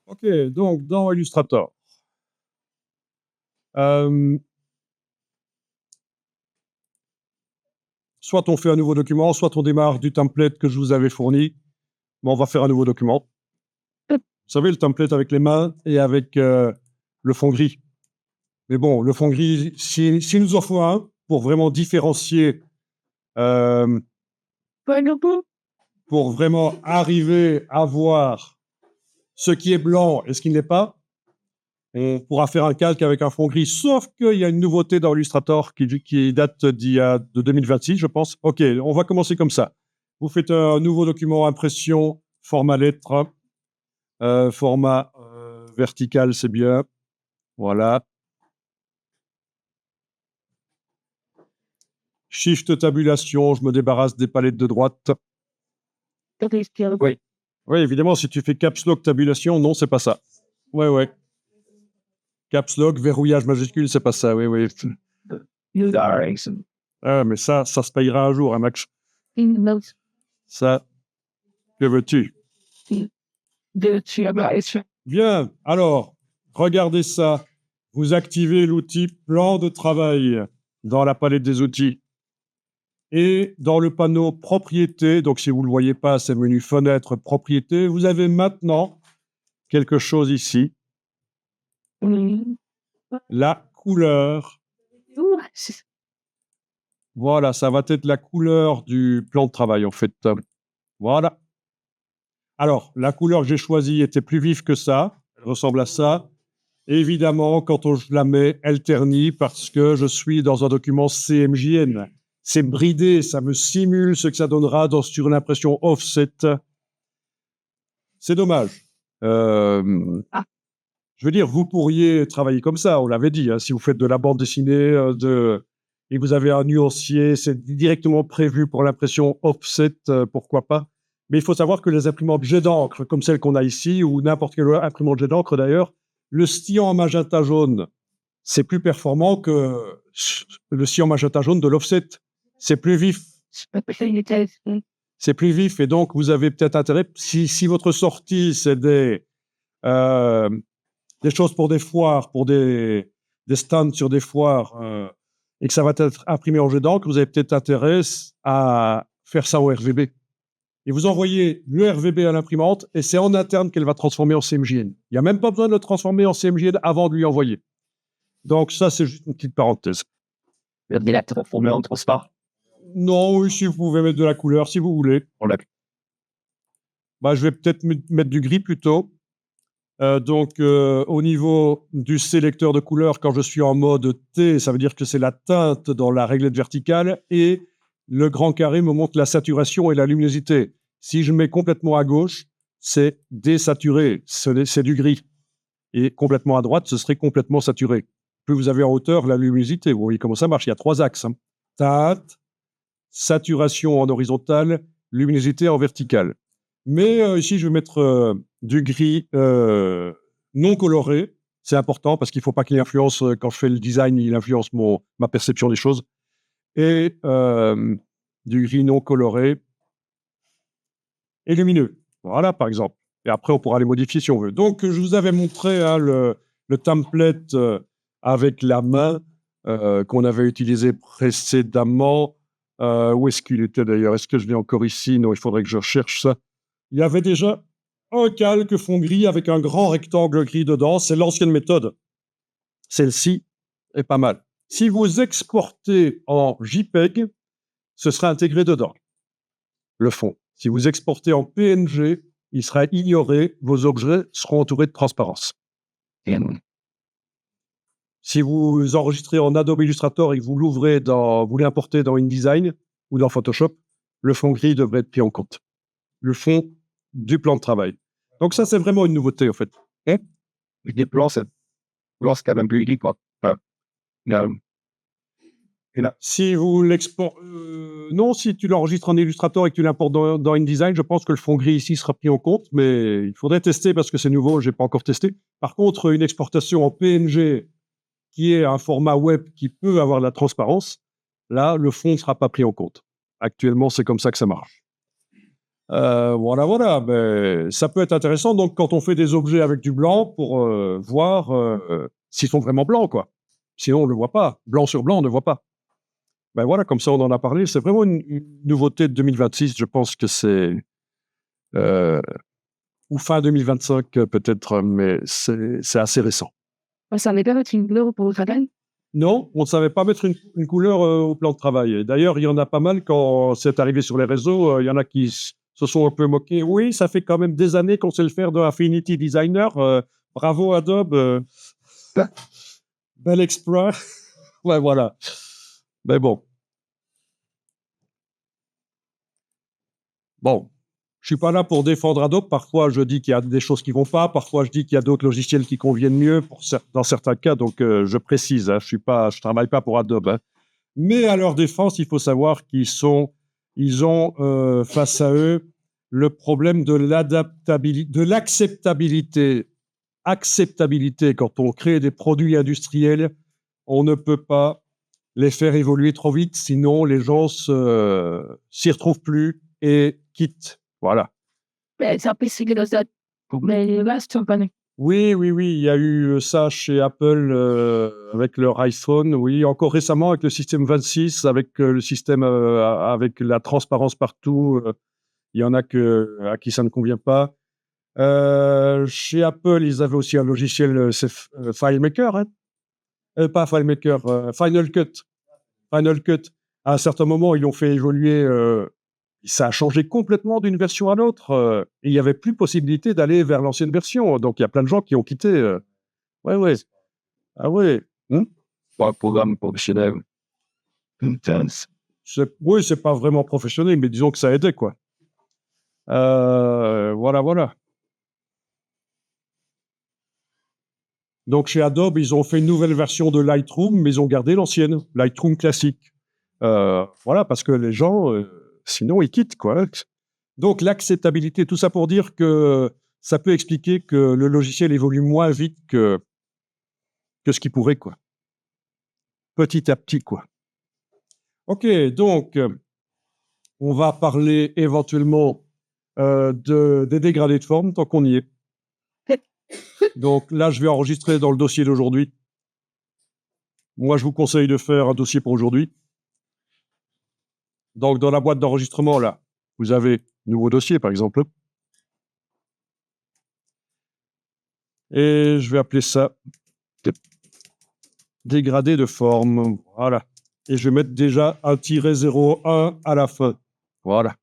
Ok, donc dans Illustrator, euh, soit on fait un nouveau document, soit on démarre du template que je vous avais fourni, mais on va faire un nouveau document. Vous savez, le template avec les mains et avec le fond gris. Mais bon, le fond gris, s'il nous en faut un pour vraiment différencier, euh, pour vraiment arriver à voir ce qui est blanc et ce qui ne l'est pas, on pourra faire un calque avec un fond gris, sauf qu'il y a une nouveauté dans Illustrator qui date de 2026, je pense. Ok, on va commencer comme ça. Vous faites un nouveau document impression, format lettre, format vertical, c'est bien. Voilà. Shift tabulation, je me débarrasse des palettes de droite. Oui. Oui, évidemment, si tu fais caps lock tabulation, non, c'est pas ça. Ouais, ouais. Caps lock, verrouillage majuscule, c'est pas ça, oui, oui. Ah, mais ça se payera un jour, hein, Max. Ça, que veux-tu? Bien, alors, regardez ça. Vous activez l'outil plan de travail dans la palette des outils. Et dans le panneau propriété, donc si vous ne le voyez pas, c'est menu fenêtre propriété, vous avez maintenant quelque chose ici. La couleur. Voilà, ça va être la couleur du plan de travail, en fait. Voilà. Alors, la couleur que j'ai choisie était plus vive que ça. Elle ressemble à ça. Évidemment, quand je la mets, elle ternit parce que je suis dans un document CMJN. C'est bridé, ça me simule ce que ça donnera sur une impression offset. C'est dommage. Je veux dire, vous pourriez travailler comme ça, on l'avait dit, hein, si vous faites de la bande dessinée et vous avez un nuancier, c'est directement prévu pour l'impression offset, pourquoi pas. Mais il faut savoir que les imprimantes jet d'encre, comme celle qu'on a ici, ou n'importe quelle imprimante jet d'encre d'ailleurs, le sillon en magenta jaune, c'est plus performant que le sillon magenta jaune de l'offset. C'est plus vif. C'est plus vif et donc vous avez peut-être intérêt, si votre sortie c'est des choses pour des foires, pour des stands sur des foires, et que ça va être imprimé en jet d'encre, vous avez peut-être intérêt à faire ça au RVB. Et vous envoyez le RVB à l'imprimante, et c'est en interne qu'elle va transformer en CMJN. Il n'y a même pas besoin de le transformer en CMJN avant de lui envoyer. Donc ça, c'est juste une petite parenthèse. Non, oui, si vous pouvez mettre de la couleur, si vous voulez. Je vais peut-être mettre du gris plutôt. Donc, au niveau du sélecteur de couleurs, quand je suis en mode T, ça veut dire que c'est la teinte dans la réglette verticale et le grand carré me montre la saturation et la luminosité. Si je mets complètement à gauche, c'est désaturé, c'est du gris. Et complètement à droite, ce serait complètement saturé. Plus vous avez en hauteur la luminosité, vous voyez comment ça marche. Il y a 3 axes. Hein. Teinte, saturation en horizontale, luminosité en verticale. Mais ici, je vais mettre du gris non coloré. C'est important parce qu'il ne faut pas qu'il influence, quand je fais le design, il influence ma perception des choses. Et du gris non coloré et lumineux. Voilà, par exemple. Et après, on pourra les modifier si on veut. Donc, je vous avais montré hein, le template avec la main qu'on avait utilisé précédemment. Où est-ce qu'il était d'ailleurs? Est-ce que je l'ai encore ici? Non, il faudrait que je recherche ça. Il y avait déjà un calque fond gris avec un grand rectangle gris dedans. C'est l'ancienne méthode. Celle-ci est pas mal. Si vous exportez en JPEG, ce sera intégré dedans, le fond. Si vous exportez en PNG, il sera ignoré. Vos objets seront entourés de transparence. Si vous enregistrez en Adobe Illustrator et que vous vous l'importez dans InDesign ou dans Photoshop, le fond gris devrait être pris en compte. Le fond du plan de travail. Donc ça, c'est vraiment une nouveauté, en fait. Les plans, c'est quand même plus gris, quoi. Si vous l'exportez... non, si tu l'enregistres en Illustrator et que tu l'importes dans InDesign, je pense que le fond gris ici sera pris en compte, mais il faudrait tester parce que c'est nouveau, je n'ai pas encore testé. Par contre, une exportation en PNG qui est un format web qui peut avoir de la transparence, là, le fond ne sera pas pris en compte. Actuellement, c'est comme ça que ça marche. Voilà. Mais ça peut être intéressant, donc, quand on fait des objets avec du blanc pour voir s'ils sont vraiment blancs, quoi. Sinon, on ne le voit pas. Blanc sur blanc, on ne voit pas. Ben voilà, comme ça, on en a parlé. C'est vraiment une nouveauté de 2026. Je pense que c'est... ou fin 2025, peut-être, mais c'est assez récent. Ça n'est pas mettre une couleur pour le travail? Non, on ne savait pas mettre une couleur au plan de travail. Et d'ailleurs, il y en a pas mal quand c'est arrivé sur les réseaux. Il y en a qui se sont un peu moqués. Oui, ça fait quand même des années qu'on sait le faire dans Affinity Designer. Bravo Adobe. Bel exploit. Ouais, voilà. Mais bon. Bon. Je suis pas là pour défendre Adobe. Parfois, je dis qu'il y a des choses qui vont pas. Parfois, je dis qu'il y a d'autres logiciels qui conviennent mieux dans certains cas. Donc, je précise, hein, je travaille pas pour Adobe. Hein. Mais à leur défense, il faut savoir ils ont face à eux le problème de l'adaptabilité, de l'acceptabilité. Acceptabilité, quand on crée des produits industriels, on ne peut pas les faire évoluer trop vite, sinon les gens s'y retrouvent plus et quittent. Voilà. Mais ça peut signer dans ça. Mais les restes sont pas nés. Oui, il y a eu ça chez Apple avec leur iPhone, oui, encore récemment avec le système 26, avec le système avec la transparence partout, il y en a à qui ça ne convient pas. Chez Apple, ils avaient aussi un logiciel, c'est FileMaker, hein, pas FileMaker, Final Cut. Final Cut. À un certain moment, ils l'ont fait évoluer, ça a changé complètement d'une version à l'autre. Et il n'y avait plus possibilité d'aller vers l'ancienne version. Donc, il y a plein de gens qui ont quitté. Ouais. Ah ouais. Pour un programme professionnel. Oui, c'est pas vraiment professionnel, mais disons que ça aidait, quoi. Voilà. Donc, chez Adobe, ils ont fait une nouvelle version de Lightroom, mais ils ont gardé l'ancienne, Lightroom classique. Voilà, parce que les gens, sinon, ils quittent, quoi. Donc, l'acceptabilité, tout ça pour dire que ça peut expliquer que le logiciel évolue moins vite que ce qu'il pourrait, quoi. Petit à petit, quoi. OK, donc, on va parler éventuellement des dégradés de forme, tant qu'on y est. Donc là, je vais enregistrer dans le dossier d'aujourd'hui. Moi, je vous conseille de faire un dossier pour aujourd'hui. Donc, dans la boîte d'enregistrement, là, vous avez nouveau dossier, par exemple. Et je vais appeler ça dégradé de forme. Voilà. Et je vais mettre déjà un -01 à la fin. Voilà.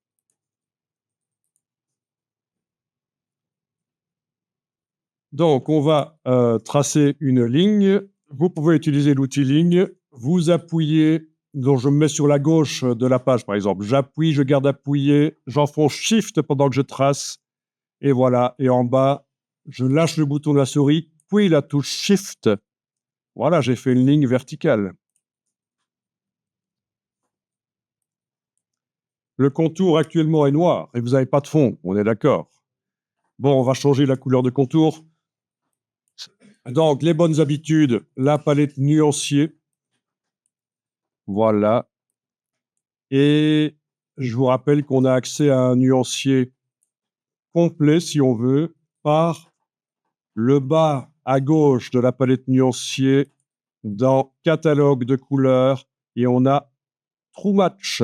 Donc, on va tracer une ligne. Vous pouvez utiliser l'outil ligne. Vous appuyez, donc je me mets sur la gauche de la page, par exemple. J'appuie, je garde appuyé, j'enfonce Shift pendant que je trace. Et voilà. Et en bas, je lâche le bouton de la souris, puis la touche Shift. Voilà, j'ai fait une ligne verticale. Le contour actuellement est noir et vous n'avez pas de fond, on est d'accord. Bon, on va changer la couleur de contour. Donc, les bonnes habitudes, la palette nuancier. Voilà. Et je vous rappelle qu'on a accès à un nuancier complet, si on veut, par le bas à gauche de la palette nuancier dans catalogue de couleurs et on a True Match.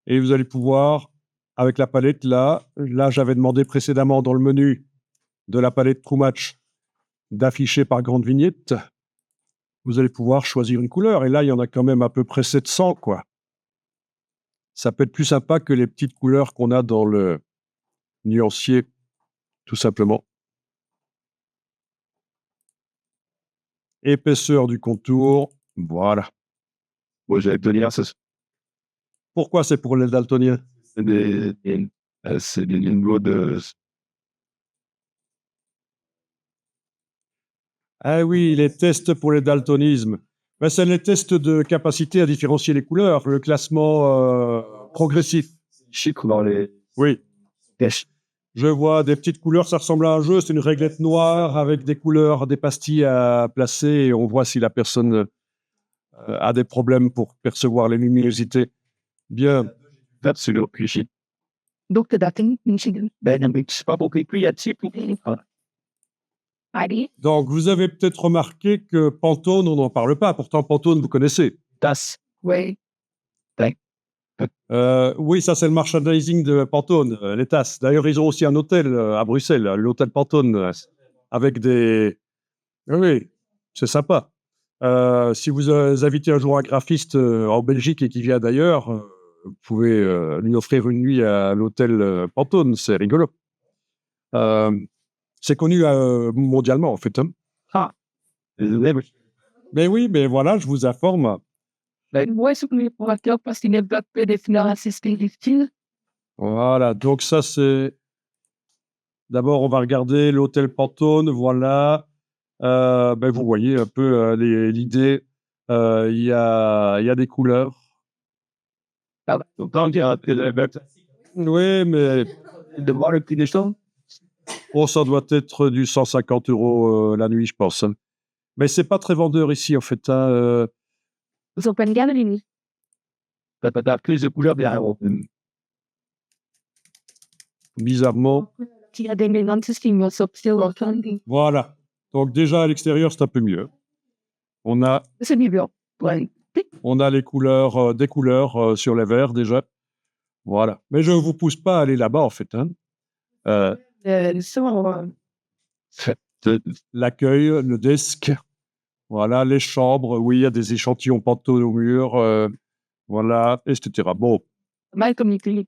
Et vous allez pouvoir, avec la palette là, j'avais demandé précédemment dans le menu de la palette True Match d'afficher par grande vignette. Vous allez pouvoir choisir une couleur. Et là, il y en a quand même à peu près 700, quoi. Ça peut être plus sympa que les petites couleurs qu'on a dans le nuancier, tout simplement. Épaisseur du contour, voilà. Moi, j'allais te dire, Pourquoi c'est pour les daltoniens? c'est des niveaux de... Ah oui, les tests pour les daltonismes. Ben, c'est les tests de capacité à différencier les couleurs, le classement progressif. chiffres dans les Oui. tests. Je vois des petites couleurs, ça ressemble à un jeu, c'est une réglette noire avec des couleurs, des pastilles à placer et on voit si la personne a des problèmes pour percevoir les luminosités. Bien. Absolument. Puis, Donc, the thing, Michigan. ben, mais c'est pas beaucoup plus là-dessus. Allez. Donc, vous avez peut-être remarqué que Pantone, on n'en parle pas. Pourtant, Pantone, vous connaissez. Das. Ouais. Oui, ça, c'est le merchandising de Pantone, les tasses. D'ailleurs, ils ont aussi un hôtel à Bruxelles, l'hôtel Pantone, avec des... Oui, c'est sympa. Si vous invitez un jour un graphiste en Belgique et qui vient d'ailleurs, vous pouvez lui offrir une nuit à l'hôtel Pantone, c'est rigolo. C'est connu mondialement, en fait. Hein. Mais oui, mais voilà, je vous informe. Ouais, c'est que pour acteur parce qu'il n'est pas peu des fleurs assez spécifiques. Voilà, donc ça, c'est... D'abord, on va regarder l'hôtel Pantone, voilà. Ben, vous voyez un peu l'idée. Il y a des couleurs. Oui, mais De voir le prix des choses. oh, ça doit être du 150 € la nuit, je pense. Hein. Mais c'est pas très vendeur ici, en fait. Hein. Ils ont pas une gamme, les T'as plus de couleurs derrière. Bizarrement. Il y a des mélanges qui vont sortir au fond. Voilà. Donc déjà, à l'extérieur, c'est un peu mieux. On a C'est mieux. Ouais. les couleurs, des couleurs sur les verres, déjà. Voilà. Mais je ne vous pousse pas à aller là-bas, en fait. Hein. L'accueil, le desk, voilà, les chambres, oui, il y a des échantillons Pantone au mur, voilà, etc. Bon, Mal communiqué.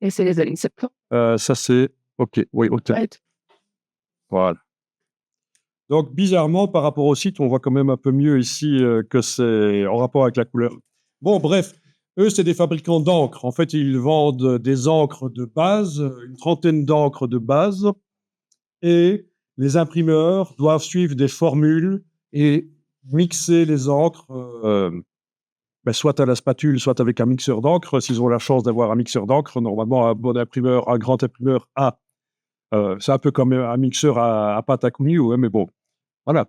Et c'est les insectes. ça c'est, ok, oui, hôtel, Ouais. voilà. Donc, bizarrement, par rapport au site, on voit quand même un peu mieux ici que c'est en rapport avec la couleur. Bon, bref, eux, c'est des fabricants d'encre. En fait, ils vendent des encres de base, une trentaine d'encres de base, et les imprimeurs doivent suivre des formules et mixer les encres, soit à la spatule, soit avec un mixeur d'encre. S'ils ont la chance d'avoir un mixeur d'encre, normalement, un bon imprimeur, un grand imprimeur a. C'est un peu comme un mixeur à pâte à cougnou, hein, mais bon, voilà.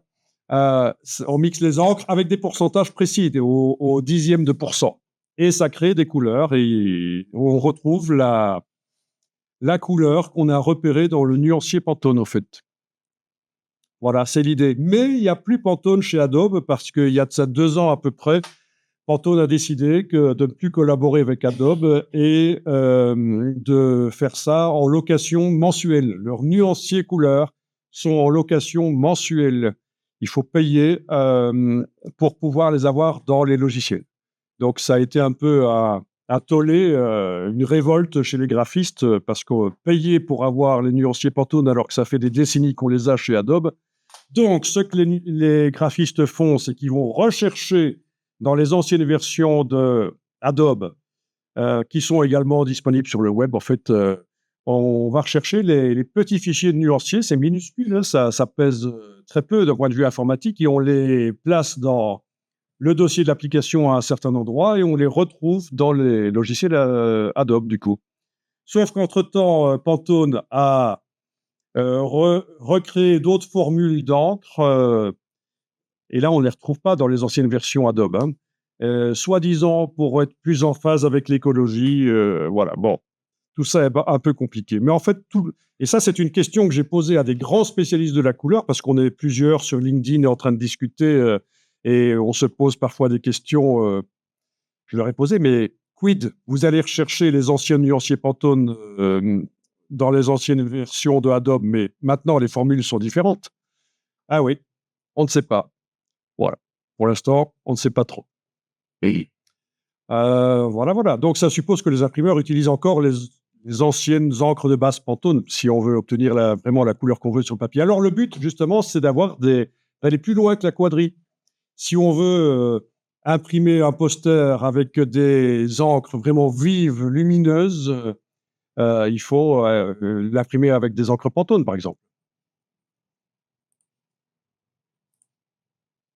On mixe les encres avec des pourcentages précis, au dixième de pourcent. Et ça crée des couleurs et on retrouve la couleur qu'on a repérée dans le nuancier Pantone, en fait. Voilà, c'est l'idée. Mais il n'y a plus Pantone chez Adobe parce qu'il y a de ça 2 ans à peu près, Pantone a décidé de ne plus collaborer avec Adobe et de faire ça en location mensuelle. Leurs nuanciers couleurs sont en location mensuelle. Il faut payer pour pouvoir les avoir dans les logiciels. Donc ça a été un peu un tollé, une révolte chez les graphistes parce qu'on payait pour avoir les nuanciers Pantone alors que ça fait des décennies qu'on les a chez Adobe. Donc, ce que les graphistes font, c'est qu'ils vont rechercher dans les anciennes versions de Adobe, qui sont également disponibles sur le web. En fait, on va rechercher les petits fichiers de nuanciers, c'est minuscule, hein, ça pèse très peu d'un point de vue informatique, et on les place dans le dossier de l'application à un certain endroit, et on les retrouve dans les logiciels Adobe, du coup. Sauf qu'entre-temps, Pantone a recréer d'autres formules d'encre, et là, on ne les retrouve pas dans les anciennes versions Adobe. Hein. Soi-disant pour être plus en phase avec l'écologie, voilà. Bon, tout ça est un peu compliqué. Mais en fait, et ça, c'est une question que j'ai posée à des grands spécialistes de la couleur, parce qu'on est plusieurs sur LinkedIn en train de discuter, et on se pose parfois des questions. Je leur ai posé, mais quid? Vous allez rechercher les anciens nuanciers Pantone dans les anciennes versions de Adobe, mais maintenant, les formules sont différentes. Ah oui, on ne sait pas. Voilà. Pour l'instant, on ne sait pas trop. Et Voilà. Donc, ça suppose que les imprimeurs utilisent encore les anciennes encres de base Pantone, si on veut obtenir vraiment la couleur qu'on veut sur le papier. Alors, le but, justement, c'est d'aller plus loin que la quadrille. Si on veut imprimer un poster avec des encres vraiment vives, lumineuses, il faut l'imprimer avec des encres Pantone, par exemple.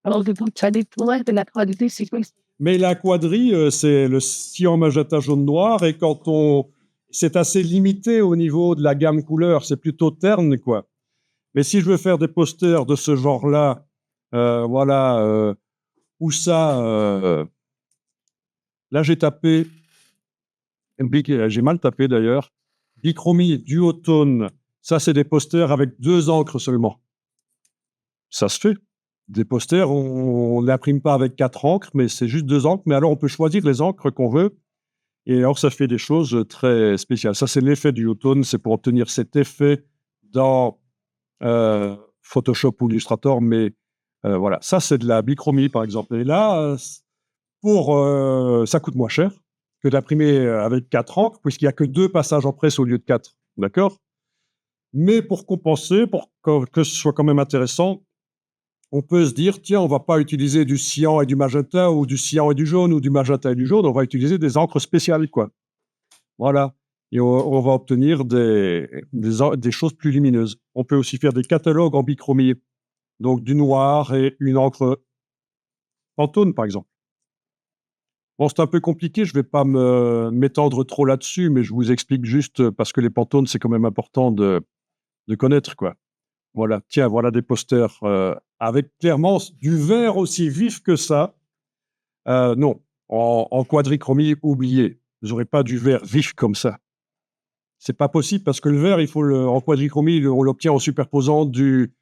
Alors, ça dépend de la qualité, c'est quoi? Mais la quadrille, c'est le cyan, magenta, jaune, noir, et c'est assez limité au niveau de la gamme couleur, c'est plutôt terne, quoi. Mais si je veux faire des posters de ce genre-là, voilà, Où ça, là, j'ai tapé, j'ai mal tapé d'ailleurs, bichromie, duotone, ça, c'est des posters avec 2 encres seulement. Ça se fait. Des posters, on n'imprime pas avec 4 encres, mais c'est juste 2 encres. Mais alors, on peut choisir les encres qu'on veut. Et alors, ça fait des choses très spéciales. Ça, c'est l'effet du duotone. C'est pour obtenir cet effet dans Photoshop ou Illustrator. Mais voilà, ça, c'est de la bichromie, par exemple. Et là, ça coûte moins cher que d'imprimer avec 4 encres, puisqu'il n'y a que 2 passages en presse au lieu de 4. D'accord? Mais pour compenser, pour que ce soit quand même intéressant, on peut se dire, tiens, on va pas utiliser du cyan et du magenta, ou du cyan et du jaune, ou du magenta et du jaune, on va utiliser des encres spéciales, quoi. Voilà. Et on va obtenir des choses plus lumineuses. On peut aussi faire des catalogues en bichromie, donc du noir et une encre Pantone, par exemple. Bon, c'est un peu compliqué, je vais pas m'étendre trop là-dessus, mais je vous explique juste parce que les Pantones, c'est quand même important de connaître, quoi. Voilà, tiens, voilà des posters avec clairement du vert aussi vif que ça. Non, en quadrichromie, oubliez. Vous n'aurez pas du vert vif comme ça. C'est pas possible parce que le vert, en quadrichromie, on l'obtient en superposant du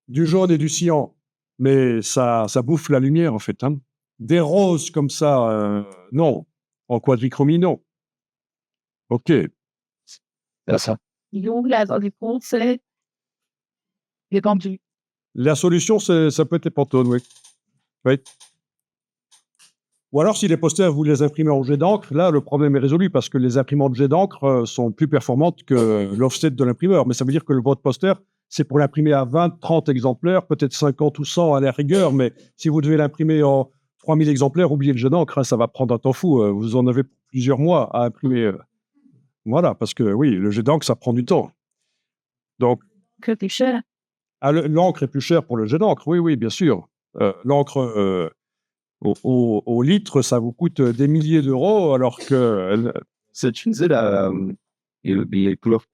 jaune et du cyan. Mais ça bouffe la lumière, en fait. Hein. Des roses comme ça, non. En quadrichromie, non. OK. C'est ça. Nous, là, dans les conseils, j'ai vendu. La solution, ça peut être les Pantone, oui. Oui. Ou alors, si les posters, vous les imprimez en jet d'encre, là, le problème est résolu parce que les imprimantes jet d'encre sont plus performantes que l'offset de l'imprimeur. Mais ça veut dire que votre poster, c'est pour l'imprimer à 20, 30 exemplaires, peut-être 50 ou 100 à la rigueur. Mais si vous devez l'imprimer en 3000 exemplaires, oubliez le jet d'encre, hein, ça va prendre un temps fou. Vous en avez plusieurs mois à imprimer. Voilà, parce que oui, le jet d'encre, ça prend du temps. Donc, Que t'es cher. l'encre est plus chère pour le jet d'encre, oui, oui, bien sûr. L'encre au litre, ça vous coûte des milliers d'euros, alors que C'est utilisé les couleurs.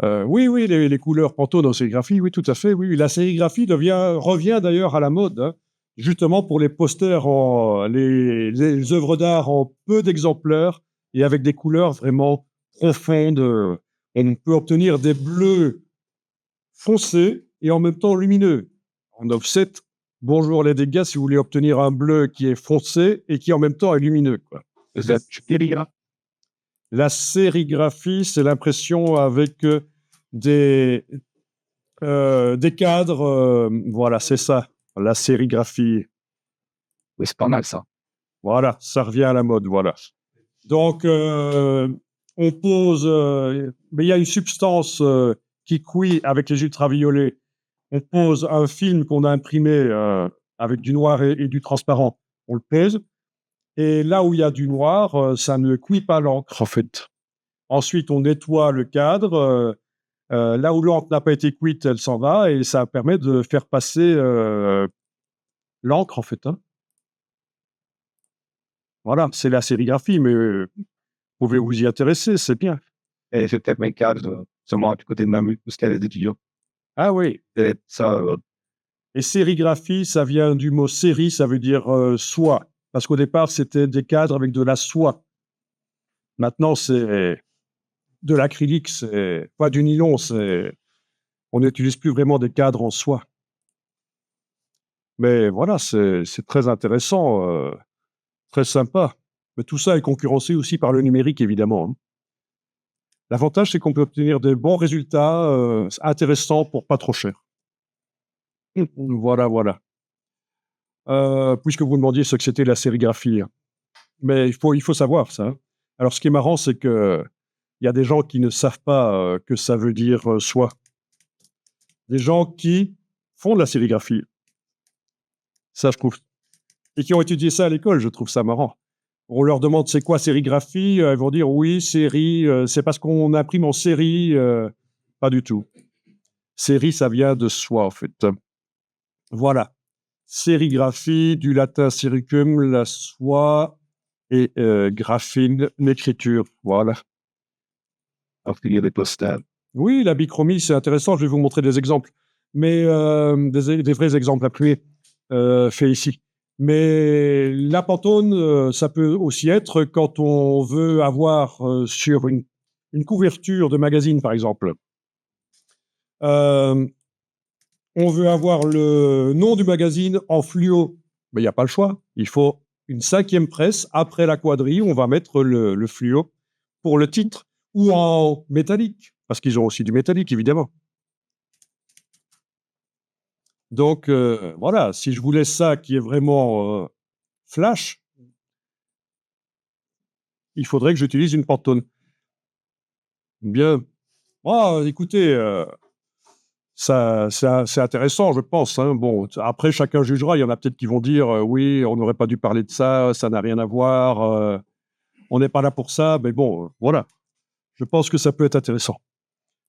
oui, oui, les couleurs Pantone en sérigraphie, oui, tout à fait, oui. La sérigraphie revient d'ailleurs à la mode, hein, justement pour les posters, les œuvres d'art en peu d'exemplaires et avec des couleurs vraiment profondes. On peut obtenir des bleus foncés et en même temps lumineux. En offset, bonjour les dégâts si vous voulez obtenir un bleu qui est foncé et qui en même temps est lumineux, quoi. La sérigraphie, c'est l'impression avec des cadres. Voilà, c'est ça, la sérigraphie. Oui, c'est pas mal ça. Voilà, ça revient à la mode, voilà. Donc, on pose... mais il y a une substance qui cuit avec les ultraviolets. On pose un film qu'on a imprimé avec du noir et du transparent. On le pèse. Et là où il y a du noir, ça ne cuit pas l'encre, en fait. Ensuite, on nettoie le cadre. Là où l'encre n'a pas été cuite, elle s'en va et ça permet de faire passer l'encre, en fait. Hein. Voilà, c'est la sérigraphie, mais vous pouvez vous y intéresser, c'est bien. Et j'ai peut-être mes cadres seulement du côté de ma mue, parce qu'elle est étudiante. Ah oui. Et ça, Et sérigraphie, ça vient du mot série, ça veut dire soie. Parce qu'au départ, c'était des cadres avec de la soie. Maintenant, c'est de l'acrylique, c'est pas du nylon, on n'utilise plus vraiment des cadres en soie. Mais voilà, c'est très intéressant, très sympa. Mais tout ça est concurrencé aussi par le numérique, évidemment. Hein. L'avantage, c'est qu'on peut obtenir des bons résultats intéressants pour pas trop cher. Voilà, voilà. Puisque vous demandiez ce que c'était la sérigraphie. Hein. Mais il faut savoir ça. Hein. Alors, ce qui est marrant, c'est que il y a des gens qui ne savent pas que ça veut dire soie. Des gens qui font de la sérigraphie. Ça, je trouve. Et qui ont étudié ça à l'école, je trouve ça marrant. On leur demande c'est quoi sérigraphie, ils vont dire oui, série, c'est parce qu'on imprime en série. Pas du tout. Série, ça vient de soie, en fait. Voilà. Sérigraphie, du latin séricum, la soie, et graphine, l'écriture. Voilà. parce qu'il y a des posters. Oui, la bichromie, c'est intéressant. Je vais vous montrer des exemples. Mais des vrais exemples appuyés faits ici. Mais la Pantone, ça peut aussi être quand on veut avoir sur une couverture de magazine, par exemple. On veut avoir le nom du magazine en fluo. Mais il n'y a pas le choix. Il faut une 5e presse. Après la quadrille, on va mettre le fluo pour le titre ou en métallique, parce qu'ils ont aussi du métallique, évidemment. Donc, voilà, si je voulais ça qui est vraiment flash, il faudrait que j'utilise une Pantone. Bien. Écoutez, ça, c'est intéressant, je pense, hein. Bon, après, chacun jugera. Il y en a peut-être qui vont dire oui, on n'aurait pas dû parler de ça, ça n'a rien à voir, on n'est pas là pour ça. Mais bon, voilà. Je pense que ça peut être intéressant.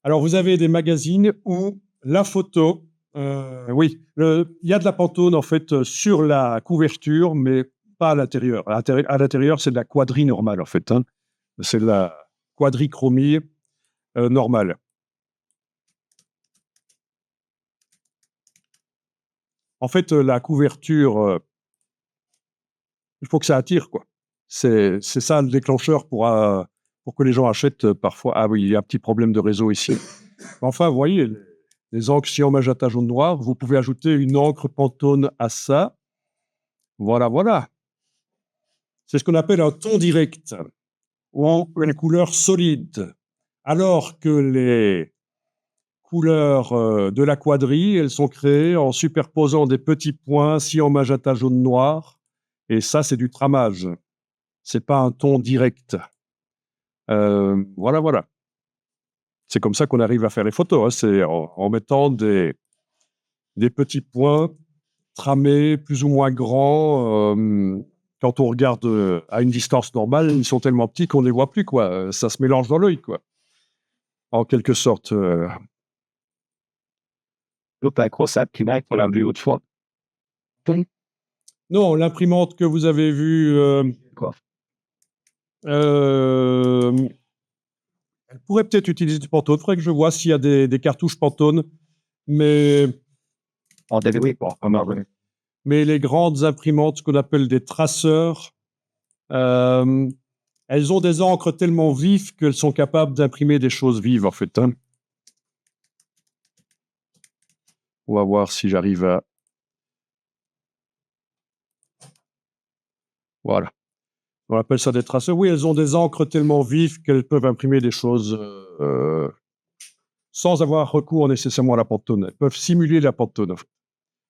Alors, vous avez des magazines où la photo, oui, il y a de la Pantone en fait sur la couverture, mais pas à l'intérieur. À l'intérieur, c'est de la quadrille normale en fait, hein. C'est de la quadrichromie normale. En fait, la couverture, il faut que ça attire, quoi. C'est ça le déclencheur pour que les gens achètent parfois. Ah oui, il y a un petit problème de réseau ici. Enfin, vous voyez, les encres cyan, magenta, jaune, noir, vous pouvez ajouter une encre Pantone à ça. Voilà, voilà. C'est ce qu'on appelle un ton direct ou une couleur solide. Alors que les couleurs de la quadrille, elles sont créées en superposant des petits points, cyan, magenta, jaune, noir. Et ça, c'est du tramage. C'est pas un ton direct. Voilà, voilà. C'est comme ça qu'on arrive à faire les photos, hein. C'est en mettant des petits points tramés, plus ou moins grands. Quand on regarde à une distance normale, ils sont tellement petits qu'on ne les voit plus, quoi. Ça se mélange dans l'œil, quoi. En quelque sorte. Donc, un gros imprimante pour la vue haute fois. Non, l'imprimante que vous avez vue, Quoi. elle pourrait peut-être utiliser du Pantone. Il faudrait que je vois s'il y a des cartouches Pantone. Mais En DVD, bon, on en revenait. mais les grandes imprimantes, ce qu'on appelle des traceurs, elles ont des encres tellement vives qu'elles sont capables d'imprimer des choses vives, en fait, hein. On va voir si j'arrive à... Voilà. On appelle ça des traceurs. Oui, elles ont des encres tellement vives qu'elles peuvent imprimer des choses sans avoir recours nécessairement à la Pantone. Elles peuvent simuler la Pantone, en fait.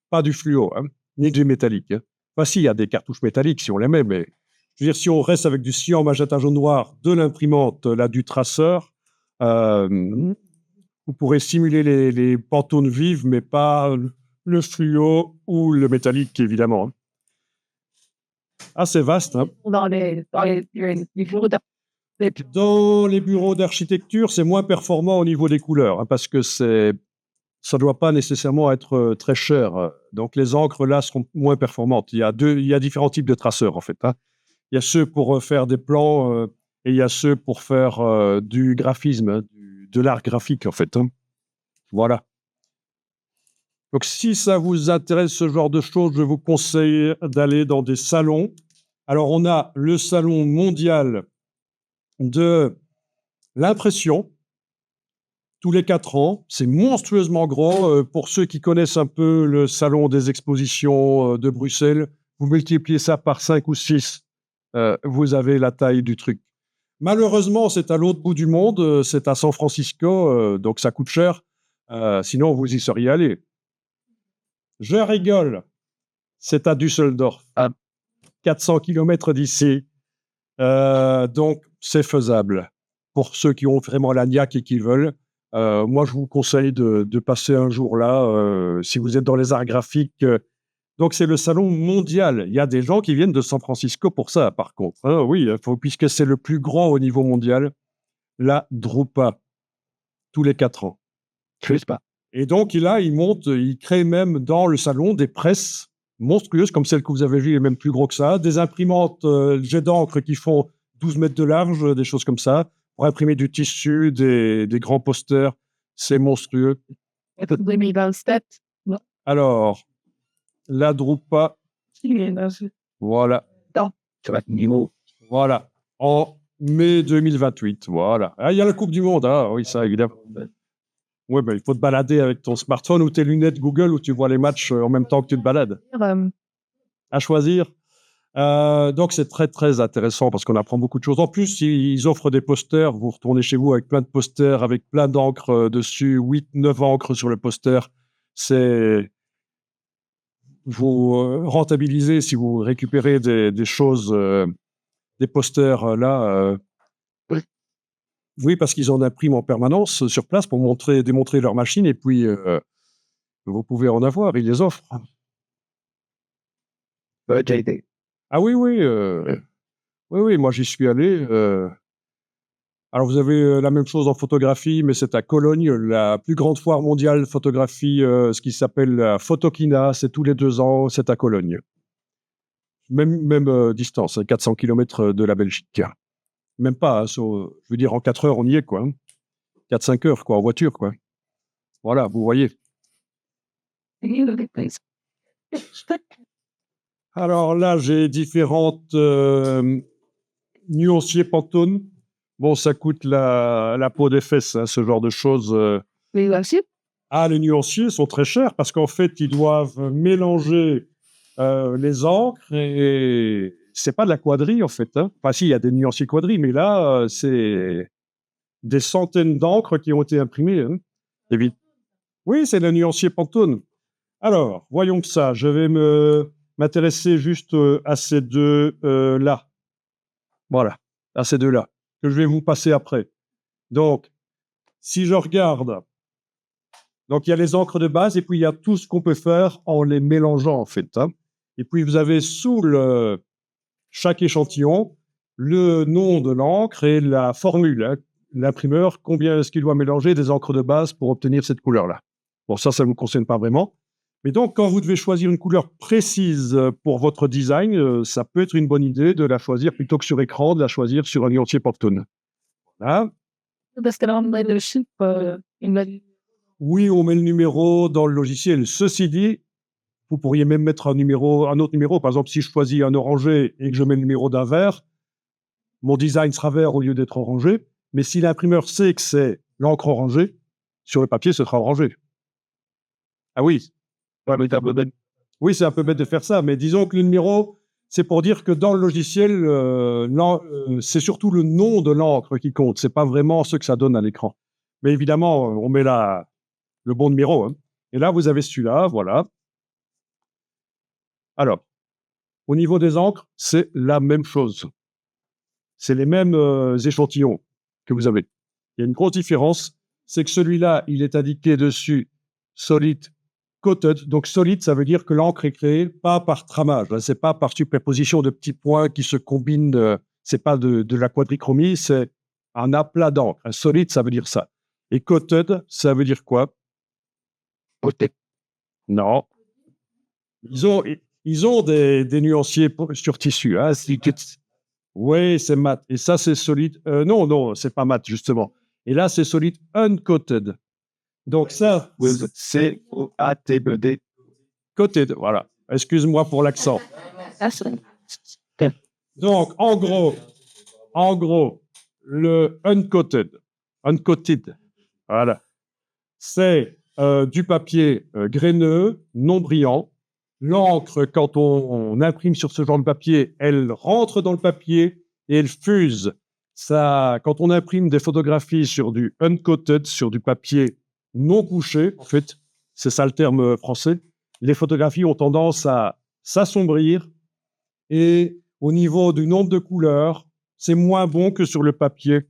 Pas du fluo, hein, ni du métallique, hein. Enfin, si, il y a des cartouches métalliques si on les met, mais je veux dire, si on reste avec du cyan, magenta, jaune, noir, de l'imprimante, là, du traceur, vous pourrez simuler les Pantones vives, mais pas le fluo ou le métallique, évidemment, hein. Ah, c'est vaste, hein. Dans les bureaux Dans les bureaux d'architecture, c'est moins performant au niveau des couleurs, hein, parce que ça ne doit pas nécessairement être très cher. Donc, les encres, là, seront moins performantes. Il y a différents types de traceurs, en fait, hein. Il y a ceux pour faire des plans et il y a ceux pour faire du graphisme, hein, de l'art graphique, en fait, hein. Voilà. Donc, si ça vous intéresse, ce genre de choses, je vous conseille d'aller dans des salons. Alors, on a le salon mondial de l'impression, tous les 4 ans. C'est monstrueusement grand. Pour ceux qui connaissent un peu le salon des expositions de Bruxelles, vous multipliez ça par 5 ou 6, vous avez la taille du truc. Malheureusement, c'est à l'autre bout du monde, c'est à San Francisco, donc ça coûte cher. Sinon, vous y seriez allé. Je rigole. C'est à Düsseldorf, à 400 km d'ici. Donc, c'est faisable. Pour ceux qui ont vraiment la niaque et qui veulent. Moi, je vous conseille de passer un jour là, si vous êtes dans les arts graphiques. Donc, c'est le salon mondial. Il y a des gens qui viennent de San Francisco pour ça, par contre, hein. Oui, puisque c'est le plus grand au niveau mondial, la Drupa, tous les 4 ans. Je sais pas. Et donc, là, ils créent même dans le salon des presses monstrueuses, comme celles que vous avez vues, et même plus gros que ça, des imprimantes jet d'encre qui font 12 mètres de large, des choses comme ça, pour imprimer du tissu, des grands posters. C'est monstrueux. 2027. Alors, la Drupa, Voilà. Ça va être niveau. Voilà. En mai 2028. Voilà. Ah, il y a la Coupe du Monde. Ah, oui, ça, évidemment. Oui, ben, il faut te balader avec ton smartphone ou tes lunettes Google où tu vois les matchs en même temps que tu te balades. À choisir. Donc, c'est très, très intéressant parce qu'on apprend beaucoup de choses. En plus, ils offrent des posters. Vous retournez chez vous avec plein de posters, avec plein d'encre dessus, 8, 9 encres sur le poster. C'est... Vous rentabilisez si vous récupérez des choses, des posters là. Oui. Oui, parce qu'ils en impriment en permanence sur place pour démontrer leur machine et puis vous pouvez en avoir, ils les offrent. Déjà été. Ah oui, oui, oui, moi j'y suis allé. Alors vous avez la même chose en photographie, mais c'est à Cologne, la plus grande foire mondiale de photographie, ce qui s'appelle la Photokina, c'est tous les 2 ans, c'est à Cologne. Même distance, 400 km de la Belgique. Même pas, hein, je veux dire en 4 heures on y est quoi. 4-5 heures quoi, en voiture quoi. Voilà, vous voyez. Alors là, j'ai différentes nuanciers Pantone. Bon, ça coûte la peau des fesses, hein, ce genre de choses. Ah, les nuanciers sont très chers parce qu'en fait, ils doivent mélanger les encres et c'est pas de la quadrille en fait. Hein. Enfin, si, il y a des nuanciers quadrille, mais là, c'est des centaines d'encres qui ont été imprimées. Hein. Oui, c'est le nuancier Pantone. Alors, voyons que ça. Je vais m'intéresser juste à ces deux là. Voilà, à ces deux-là, que je vais vous passer après. Donc, si je regarde, donc il y a les encres de base et puis il y a tout ce qu'on peut faire en les mélangeant en fait. Hein. Et puis vous avez sous chaque échantillon le nom de l'encre et la formule. Hein. L'imprimeur, combien est-ce qu'il doit mélanger des encres de base pour obtenir cette couleur-là. Bon, ça ne vous concerne pas vraiment. Mais donc, quand vous devez choisir une couleur précise pour votre design, ça peut être une bonne idée de la choisir plutôt que sur écran, de la choisir sur un nuancier Pantone. Voilà. Oui, on met le numéro dans le logiciel. Ceci dit, vous pourriez même mettre un autre numéro. Par exemple, si je choisis un orangé et que je mets le numéro d'un vert, mon design sera vert au lieu d'être orangé. Mais si l'imprimeur sait que c'est l'encre orangée, sur le papier, ce sera orangé. Ah oui. Ouais, mais t'as peu bête. Oui, c'est un peu bête de faire ça, mais disons que le numéro, c'est pour dire que dans le logiciel, c'est surtout le nom de l'encre qui compte. C'est pas vraiment ce que ça donne à l'écran. Mais évidemment, on met le bon numéro. Hein. Et là, vous avez celui-là, voilà. Alors, au niveau des encres, c'est la même chose. C'est les mêmes échantillons que vous avez. Il y a une grosse différence, c'est que celui-là, il est indiqué dessus solid coated. Donc solide, ça veut dire que l'encre est créée pas par tramage, hein, c'est pas par superposition de petits points qui se combinent. C'est pas de la quadrichromie, c'est un aplat d'encre. Un solide, ça veut dire ça. Et coated, ça veut dire quoi? Côté. Non. Ils ont des nuanciers sur tissu. Hein. Oui, c'est mat. Et ça, c'est solide. Non, non, c'est pas mat, justement. Et là, c'est solide uncoated. Donc ça, C-O-A-T-E-D. coated, voilà. Excuse-moi pour l'accent. Donc, en gros, le uncoated, voilà, c'est du papier graineux, non brillant. L'encre, quand on imprime sur ce genre de papier, elle rentre dans le papier et elle fuse. Ça, quand on imprime des photographies sur du uncoated, sur du papier non couché, en fait, c'est ça le terme français, les photographies ont tendance à s'assombrir et au niveau du nombre de couleurs, c'est moins bon que sur le papier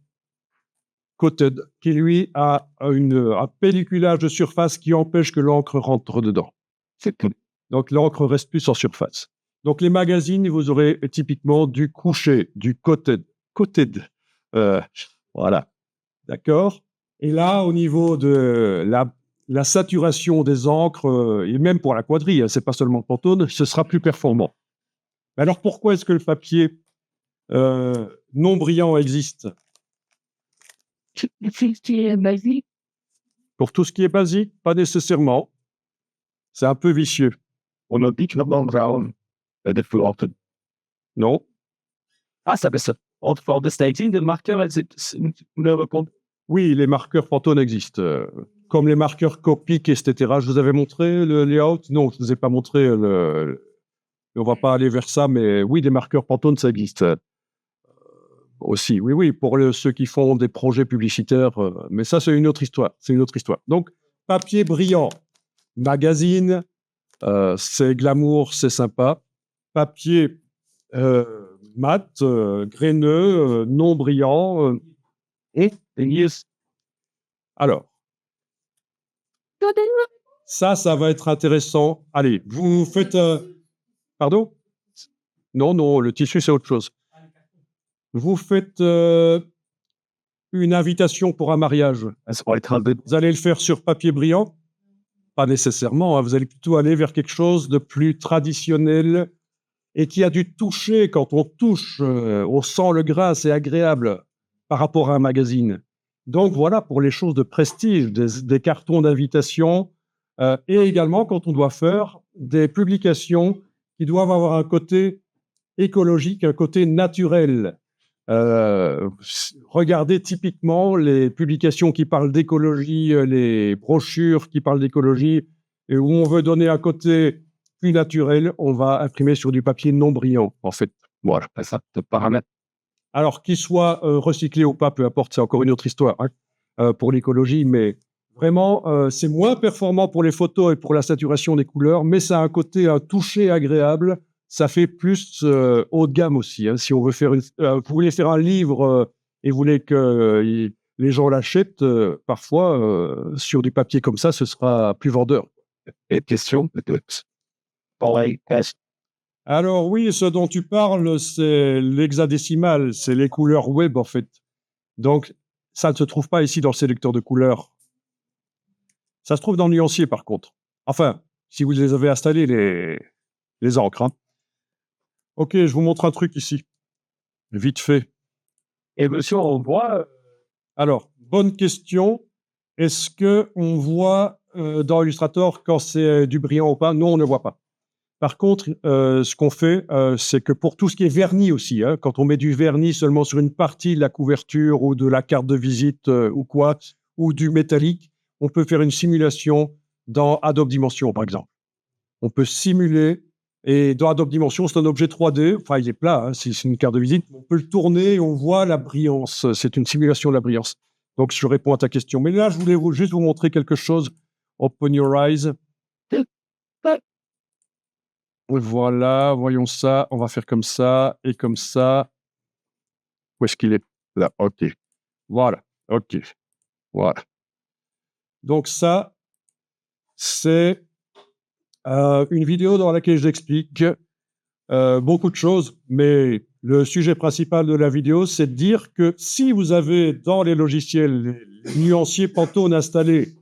coated, qui lui a un pelliculage de surface qui empêche que l'encre rentre dedans. C'est tout. Donc l'encre reste plus en surface. Donc les magazines, vous aurez typiquement du couché, du coated. Voilà, d'accord. Et là, au niveau de la saturation des encres, et même pour la quadrille, hein, c'est pas seulement Pantone, ce sera plus performant. Mais alors pourquoi est-ce que le papier non brillant existe? Pour tout ce qui est basique, pas nécessairement. C'est un peu vicieux. On a dit que le brown. de full Non. Ah, ça veut ça. For the staging, le marqueur, c'est une couleur compte. Oui, les marqueurs Pantone existent. Comme les marqueurs Copic, etc. Je vous avais montré le layout? Non, je ne vous ai pas montré on va pas aller vers ça, mais oui, des marqueurs Pantone, ça existe. Aussi, oui, pour ceux qui font des projets publicitaires, mais ça, c'est une autre histoire. C'est une autre histoire. Donc, papier brillant, magazine, c'est glamour, c'est sympa. Papier mat, graineux, non brillant. Et yes. Alors, ça va être intéressant. Allez, vous faites... Pardon? Non, le tissu, c'est autre chose. Vous faites une invitation pour un mariage. Vous allez le faire sur papier brillant? Pas nécessairement. Hein. Vous allez plutôt aller vers quelque chose de plus traditionnel et qui a du toucher. Quand on touche, on sent le gras, c'est agréable par rapport à un magazine. Donc voilà, pour les choses de prestige, des cartons d'invitation, et également quand on doit faire des publications qui doivent avoir un côté écologique, un côté naturel. Regardez typiquement les publications qui parlent d'écologie, les brochures qui parlent d'écologie, et où on veut donner un côté plus naturel, on va imprimer sur du papier non brillant, en fait. Voilà, ça te paramètre. Alors, qu'il soit recyclé ou pas, peu importe, c'est encore une autre histoire hein, pour l'écologie, mais vraiment, c'est moins performant pour les photos et pour la saturation des couleurs, mais ça a un côté, un toucher agréable. Ça fait plus haut de gamme aussi. Hein. Si on veut faire vous voulez faire un livre et vous voulez que les gens l'achètent, parfois, sur du papier comme ça, ce sera plus vendeur. Et question, peut-être. Alors oui, ce dont tu parles, c'est l'hexadécimal, c'est les couleurs web en fait. Donc, ça ne se trouve pas ici dans le sélecteur de couleurs. Ça se trouve dans le nuancier par contre. Enfin, si vous les avez installés, les encres. Hein. Ok, je vous montre un truc ici. Vite fait. Et monsieur, on voit... Alors, bonne question. Est-ce qu'on voit dans Illustrator quand c'est du brillant ou pas? Non, on ne voit pas. Par contre, ce qu'on fait, c'est que pour tout ce qui est vernis aussi, hein, quand on met du vernis seulement sur une partie de la couverture ou de la carte de visite ou quoi, ou du métallique, on peut faire une simulation dans Adobe Dimension, par exemple. On peut simuler, et dans Adobe Dimension, c'est un objet 3D, enfin il est plat, hein, c'est une carte de visite, on peut le tourner et on voit la brillance, c'est une simulation de la brillance. Donc je réponds à ta question. Mais là, je voulais juste vous montrer quelque chose. Open your eyes. Voilà, voyons ça. On va faire comme ça et comme ça. Où est-ce qu'il est? Là, ok. Voilà, ok. Voilà. Donc ça, c'est une vidéo dans laquelle j'explique beaucoup de choses, mais le sujet principal de la vidéo, c'est de dire que si vous avez dans les logiciels les nuanciers Pantone installés,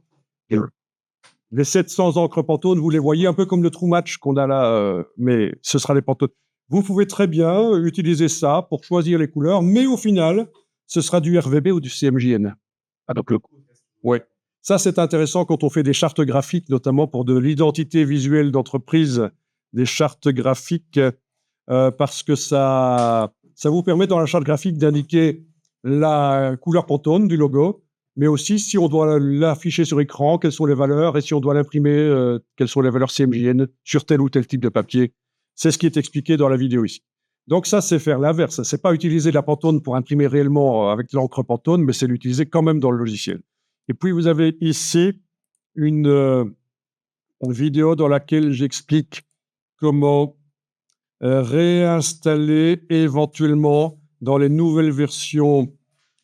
les 700 encres Pantone, vous les voyez un peu comme le True Match qu'on a là, mais ce sera les Pantone. Vous pouvez très bien utiliser ça pour choisir les couleurs, mais au final, ce sera du RVB ou du CMJN. Ah, donc le coup. Oui. Ça, c'est intéressant quand on fait des chartes graphiques, notamment pour de l'identité visuelle d'entreprise, des chartes graphiques, parce que ça vous permet dans la charte graphique d'indiquer la couleur Pantone du logo, mais aussi si on doit l'afficher sur écran, quelles sont les valeurs, et si on doit l'imprimer, quelles sont les valeurs CMJN sur tel ou tel type de papier. C'est ce qui est expliqué dans la vidéo ici. Donc ça, c'est faire l'inverse. C'est pas utiliser la Pantone pour imprimer réellement avec l'encre Pantone, mais c'est l'utiliser quand même dans le logiciel. Et puis, vous avez ici une vidéo dans laquelle j'explique comment réinstaller éventuellement dans les nouvelles versions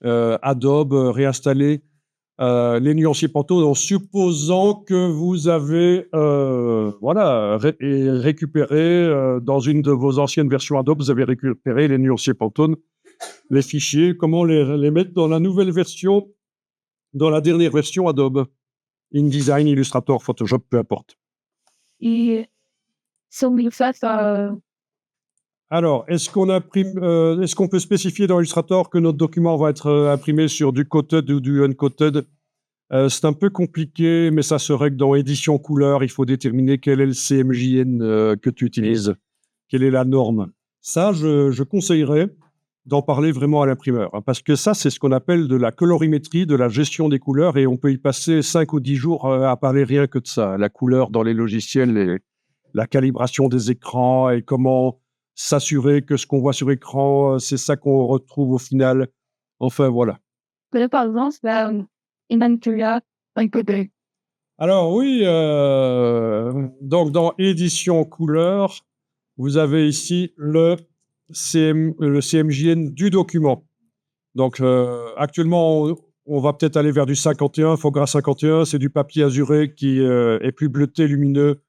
Adobe, réinstaller les nuanciers Pantone en supposant que vous avez récupéré dans une de vos anciennes versions Adobe, vous avez récupéré les nuanciers Pantone, les fichiers, comment les mettre dans la nouvelle version, dans la dernière version Adobe, InDesign, Illustrator, Photoshop, peu importe. Et sur les faces, Alors, est-ce qu'on peut spécifier dans Illustrator que notre document va être imprimé sur du coated ou du uncoated? C'est un peu compliqué, mais ça se règle dans édition couleur. Il faut déterminer quel est le CMJN que tu utilises. quelle est la norme. Ça, je conseillerais d'en parler vraiment à l'imprimeur, hein, parce que ça, c'est ce qu'on appelle de la colorimétrie, de la gestion des couleurs, et on peut y passer 5 ou 10 jours à parler rien que de ça. La couleur dans les logiciels, la calibration des écrans et comment s'assurer que ce qu'on voit sur écran, c'est ça qu'on retrouve au final. Enfin, voilà. Que par exemple, là, Imancula, un peu de. Alors oui, donc dans édition couleur, vous avez ici le CMJN du document. Donc actuellement, on va peut-être aller vers du 51, Fogra 51, c'est du papier azuré qui est plus bleuté, lumineux.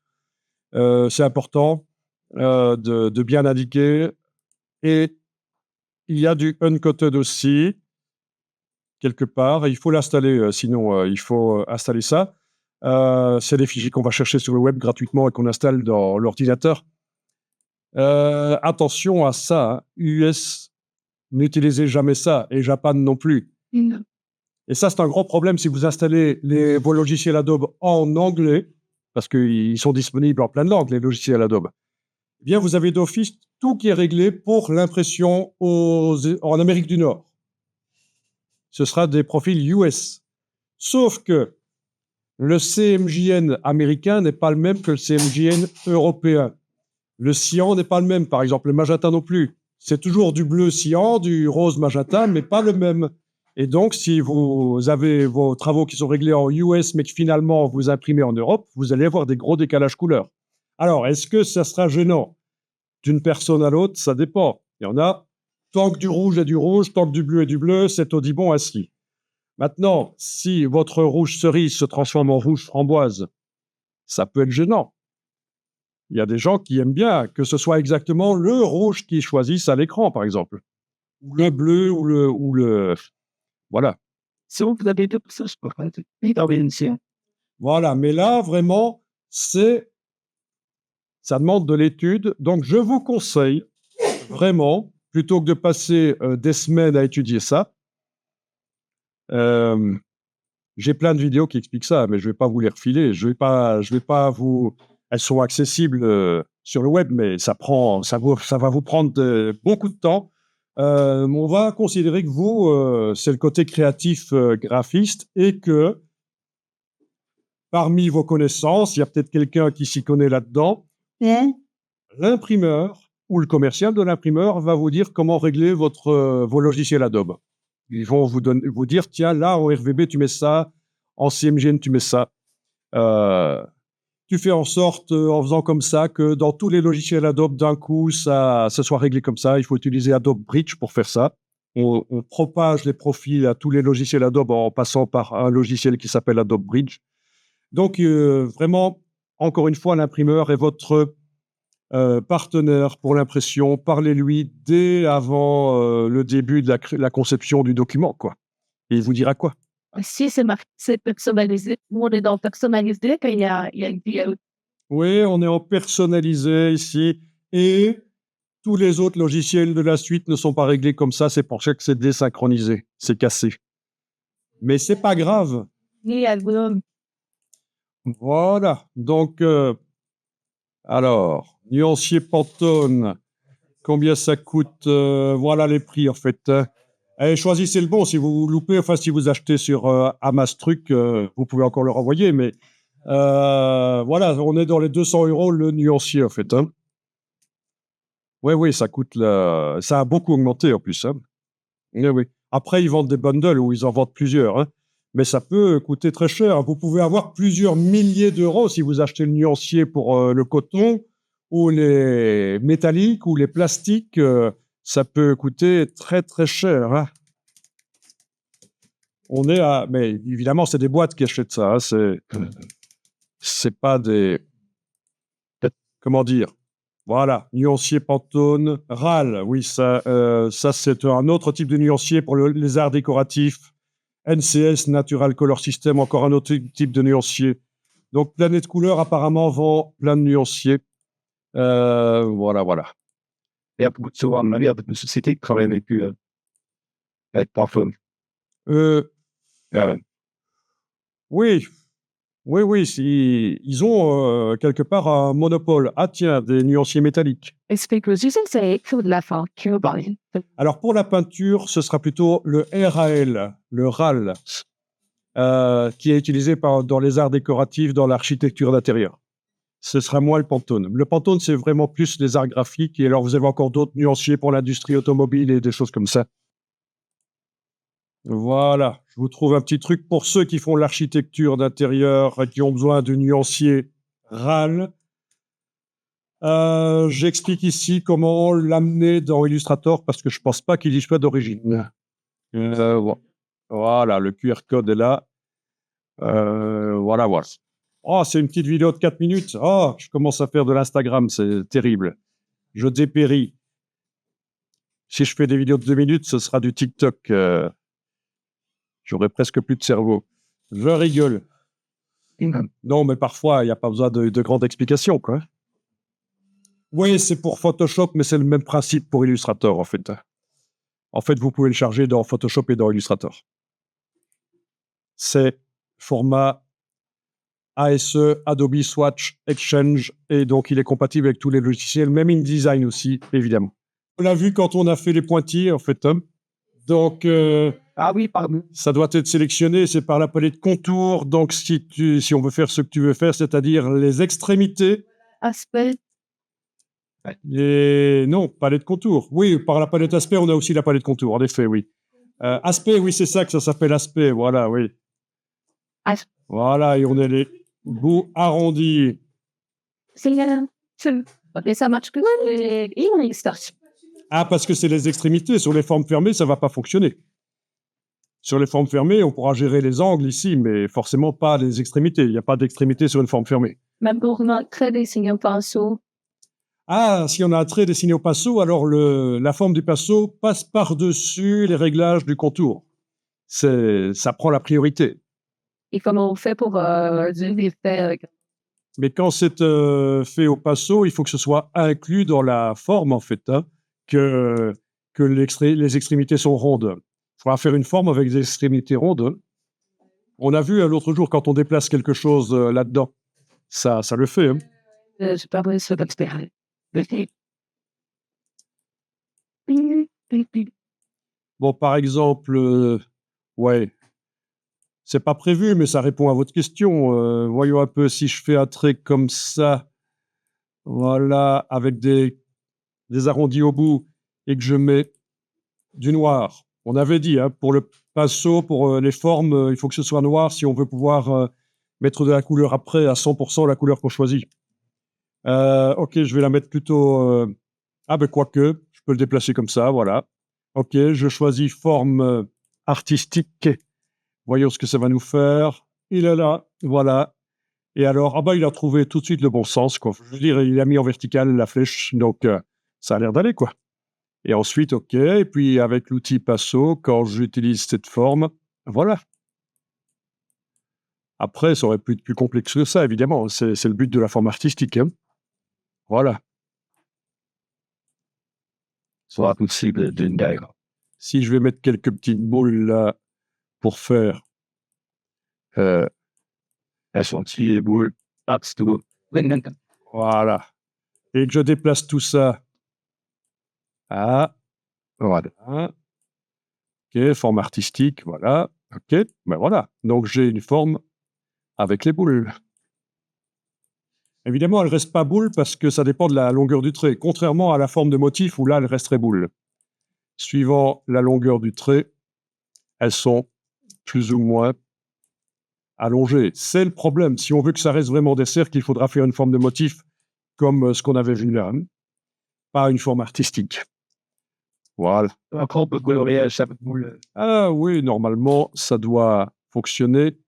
C'est important de bien indiquer. Et il y a du uncoated aussi, quelque part. Et il faut l'installer, sinon il faut installer ça. C'est des fichiers qu'on va chercher sur le web gratuitement et qu'on installe dans l'ordinateur. Attention à ça, hein. US, n'utilisez jamais ça, et Japan non plus. Et ça, c'est un gros problème si vous installez vos logiciels Adobe en anglais, parce qu'ils sont disponibles en plein de langues, les logiciels Adobe. Eh bien, vous avez d'office tout qui est réglé pour l'impression en Amérique du Nord. Ce sera des profils US. Sauf que le CMJN américain n'est pas le même que le CMJN européen. Le cyan n'est pas le même, par exemple, le magenta non plus. C'est toujours du bleu cyan, du rose magenta, mais pas le même. Et donc, si vous avez vos travaux qui sont réglés en US, mais que finalement vous imprimez en Europe, vous allez avoir des gros décalages couleurs. Alors, est-ce que ça sera gênant? D'une personne à l'autre, ça dépend. Il y en a, tant que du rouge est du rouge, tant que du bleu est du bleu, c'est Audibon ainsi. Maintenant, si votre rouge cerise se transforme en rouge framboise, ça peut être gênant. Il y a des gens qui aiment bien que ce soit exactement le rouge qu'ils choisissent à l'écran, par exemple. Ou le bleu, ou le... Voilà. Si vous avez deux personnes, je peux faire une intervention. Voilà, mais là, vraiment, ça demande de l'étude. Donc, je vous conseille, vraiment, plutôt que de passer des semaines à étudier ça, j'ai plein de vidéos qui expliquent ça, mais je ne vais pas vous les refiler. Je vais pas vous... Elles sont accessibles sur le web, mais ça va vous prendre beaucoup de temps. On va considérer que vous, c'est le côté créatif graphiste, et que parmi vos connaissances, il y a peut-être quelqu'un qui s'y connaît là-dedans. L'imprimeur ou le commercial de l'imprimeur va vous dire comment régler vos logiciels Adobe. Ils vont vous dire, tiens, là, en RVB, tu mets ça, en CMJN, tu mets ça. Tu fais en sorte, en faisant comme ça, que dans tous les logiciels Adobe, d'un coup, ça soit réglé comme ça. Il faut utiliser Adobe Bridge pour faire ça. On propage les profils à tous les logiciels Adobe en passant par un logiciel qui s'appelle Adobe Bridge. Donc, vraiment, encore une fois, l'imprimeur est votre partenaire pour l'impression. Parlez-lui dès avant le début de la conception du document, quoi. Et il vous dira quoi. Si c'est personnalisé, nous, on est dans personnalisé, qu'il y a une vidéo. Oui, on est en personnalisé ici. Et tous les autres logiciels de la suite ne sont pas réglés comme ça. C'est pour ça que c'est désynchronisé. C'est cassé. Mais c'est pas grave. Ni album. Voilà. Donc, alors, nuancier Pantone, combien ça coûte? Voilà les prix, en fait. Allez, choisissez le bon. Si vous loupez, enfin, si vous achetez sur Amastruc, vous pouvez encore le renvoyer. Mais voilà, on est dans les 200 € le nuancier, en fait. Hein. Oui, ça coûte... Ça a beaucoup augmenté, en plus. Hein. Oui. Après, ils vendent des bundles où ils en vendent plusieurs. Hein. Mais ça peut coûter très cher. Vous pouvez avoir plusieurs milliers d'euros si vous achetez le nuancier pour le coton, ou les métalliques, ou les plastiques. Ça peut coûter très, très cher. Hein. Mais évidemment, c'est des boîtes qui achètent ça. Hein. C'est pas des... Comment dire? Voilà, nuancier Pantone, RAL, oui, ça c'est un autre type de nuancier pour les arts décoratifs. NCS, Natural Color System, encore un autre type de nuancier. Donc, Planète Couleur, apparemment, vend plein de nuanciers. Voilà. Il y a beaucoup de choses, à mon avis, avec une société qui travaille avec Parfum. Oui, Oui, oui, ils ont quelque part un monopole. Ah tiens, des nuanciers métalliques. It's because you say it to the left on Cuba. Alors pour la peinture, ce sera plutôt le RAL, le RAL, qui est utilisé dans les arts décoratifs, dans l'architecture d'intérieur. Ce sera moins le Pantone. Le Pantone, c'est vraiment plus les arts graphiques. Et alors, vous avez encore d'autres nuanciers pour l'industrie automobile et des choses comme ça. Voilà, je vous trouve un petit truc pour ceux qui font l'architecture d'intérieur et qui ont besoin de nuanciers RAL. J'explique ici comment l'amener dans Illustrator parce que je pense pas qu'il y soit d'origine. Voilà, le QR code est là. Voilà. Oh, c'est une petite vidéo de 4 minutes. Oh, je commence à faire de l'Instagram, c'est terrible. Je dépéris. Si je fais des vidéos de 2 minutes, ce sera du TikTok. J'aurai presque plus de cerveau. Je rigole. Non, mais parfois, il n'y a pas besoin de grandes explications, quoi. Oui, c'est pour Photoshop, mais c'est le même principe pour Illustrator, en fait. En fait, vous pouvez le charger dans Photoshop et dans Illustrator. C'est format ASE, Adobe Swatch, Exchange, et donc il est compatible avec tous les logiciels, même InDesign aussi, évidemment. On l'a vu quand on a fait les pointillés, en fait. Donc, Ah oui, pardon. ça doit être sélectionné, c'est par la palette contour. Donc, si on veut faire ce que tu veux faire, c'est-à-dire les extrémités, Aspect. non, palette contour. Oui, par la palette aspect, on a aussi la palette contour, en effet, oui. Aspect, oui, c'est ça que ça s'appelle aspect, voilà, oui. Voilà, et on a les bouts arrondis. Et ça marche que Illustrator. Ah, parce que c'est les extrémités. Sur les formes fermées, ça va pas fonctionner. Sur les formes fermées, on pourra gérer les angles ici, mais forcément pas les extrémités. Il n'y a pas d'extrémité sur une forme fermée. Même pour notre dessin en pinceau. Ah, si on a un trait dessiné au pinceau, alors la forme du pinceau passe par-dessus les réglages du contour. Ça prend la priorité. Et comment on fait pour les faire? Mais quand c'est fait au pinceau, il faut que ce soit inclus dans la forme, en fait, que les extrémités sont rondes. Il faudra faire une forme avec des extrémités rondes. On a vu l'autre jour, quand on déplace quelque chose là-dedans, ça le fait. Hein. Je pas vrai sur l'expérience. Bon, par exemple, ouais, c'est pas prévu, mais ça répond à votre question. Voyons un peu si je fais un trait comme ça, voilà, avec des arrondis au bout, et que je mets du noir. On avait dit, hein, pour le pinceau, pour les formes, il faut que ce soit noir si on veut pouvoir mettre de la couleur après à 100% la couleur qu'on choisit. Ok, je vais la mettre plutôt... Ah ben quoique, je peux le déplacer comme ça, voilà. Ok, je choisis forme artistique. Voyons ce que ça va nous faire. Il est là, voilà. Et alors, ah bah il a trouvé tout de suite le bon sens, quoi. Je veux dire, il a mis en vertical la flèche, donc ça a l'air d'aller, quoi. Et ensuite, ok, et puis avec l'outil Passo, quand j'utilise cette forme, voilà. Après, ça aurait pu être plus complexe que ça, évidemment. C'est le but de la forme artistique. Hein. Voilà. Soit possible d'une guerre. Si je vais mettre quelques petites boules là pour faire... Elles sont tirées boules. Voilà. Et que je déplace tout ça. Ah, voilà. Ok, forme artistique, voilà. Ok, ben voilà. Donc j'ai une forme avec les boules. Évidemment, elle ne reste pas boule parce que ça dépend de la longueur du trait, contrairement à la forme de motif où là, elle resterait boule. Suivant la longueur du trait, elles sont plus ou moins allongées. C'est le problème. Si on veut que ça reste vraiment des cercles, il faudra faire une forme de motif comme ce qu'on avait vu là, hein. Pas une forme artistique. Voilà. Encore on peut colorer chaque boule. Ah oui, normalement, ça doit fonctionner.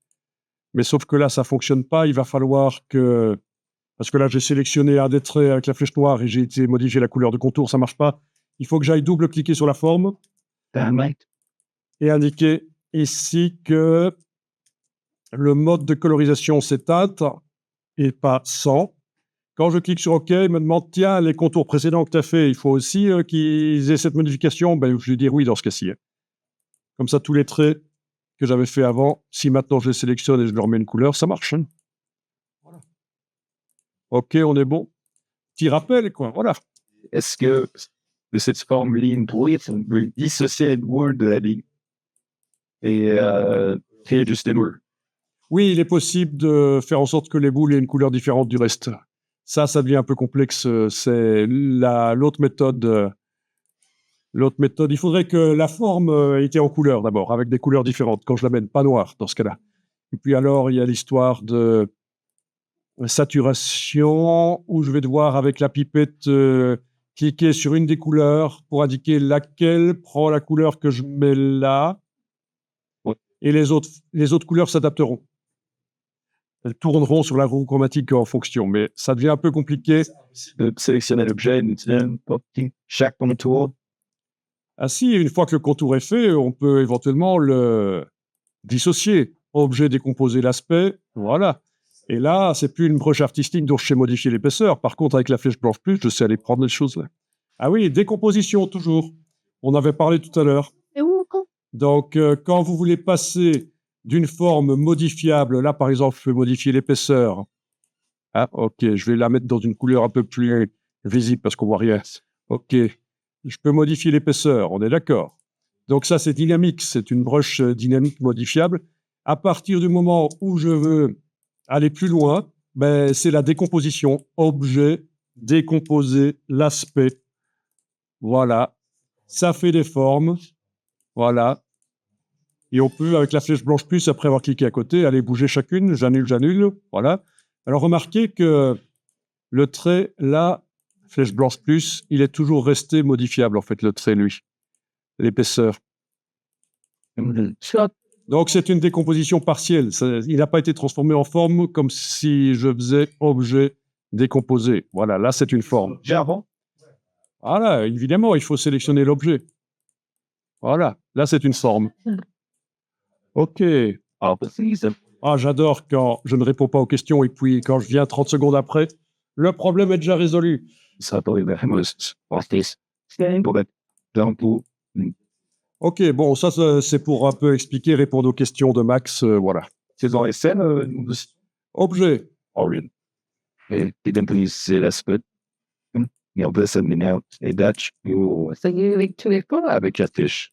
Mais sauf que là, ça ne fonctionne pas. Il va falloir que... Parce que là, j'ai sélectionné un des traits avec la flèche noire et j'ai été modifier la couleur de contour, ça ne marche pas. Il faut que j'aille double-cliquer sur la forme et indiquer ici que le mode de colorisation c'est teinte et pas sans. Quand je clique sur OK, il me demande, tiens, les contours précédents que tu as fait, il faut aussi qu'ils aient cette modification. Ben, je vais dire oui dans ce cas-ci. Comme ça, tous les traits que j'avais fait avant, si maintenant je les sélectionne et je leur mets une couleur, ça marche. Hein. Ok, on est bon. Petit rappel, quoi. Voilà. Est-ce que de cette forme ligne droite, on peut dissocier une word de la ligne et créer juste une word? Oui, il est possible de faire en sorte que les boules aient une couleur différente du reste. Ça devient un peu complexe. C'est l'autre méthode. L'autre méthode, il faudrait que la forme était en couleur d'abord, avec des couleurs différentes. Quand je l'amène, pas noir dans ce cas-là. Et puis alors, il y a l'histoire de saturation, où je vais devoir, avec la pipette, cliquer sur une des couleurs pour indiquer laquelle prend la couleur que je mets là. Ouais. Et les autres couleurs s'adapteront. Elles tourneront sur la roue chromatique en fonction, mais ça devient un peu compliqué. De sélectionner l'objet, chaque contour. Ah si, une fois que le contour est fait, on peut éventuellement le dissocier. Objet, décomposer l'aspect, voilà. Et là, c'est plus une broche artistique dont je sais modifier l'épaisseur. Par contre, avec la flèche blanche plus, je sais aller prendre les choses là. Ah oui, décomposition, toujours. On avait parlé tout à l'heure. Donc, quand vous voulez passer d'une forme modifiable, là, par exemple, je peux modifier l'épaisseur. Ah, ok, je vais la mettre dans une couleur un peu plus visible parce qu'on voit rien. Ok, je peux modifier l'épaisseur, on est d'accord. Donc ça, c'est dynamique, c'est une broche dynamique modifiable. À partir du moment où je veux aller plus loin, ben, c'est la décomposition. Objet, décomposer, l'aspect. Voilà. Ça fait des formes. Voilà. Et on peut, avec la flèche blanche plus, après avoir cliqué à côté, aller bouger chacune. J'annule. Voilà. Alors remarquez que le trait, là, flèche blanche plus, il est toujours resté modifiable, en fait, le trait, lui. L'épaisseur. Donc, c'est une décomposition partielle. Il n'a pas été transformé en forme comme si je faisais objet décomposé. Voilà, là, c'est une forme. Avant. Voilà, évidemment, il faut sélectionner l'objet. Voilà, là, c'est une forme. OK. Ah, j'adore quand je ne réponds pas aux questions et puis quand je viens 30 secondes après, le problème est déjà résolu. OK, bon, ça, c'est pour un peu expliquer, répondre aux questions de Max. Voilà. C'est dans les scènes. Objet. Et c'est l'aspect. Et on peut s'amener out et Dutch avec la fiche.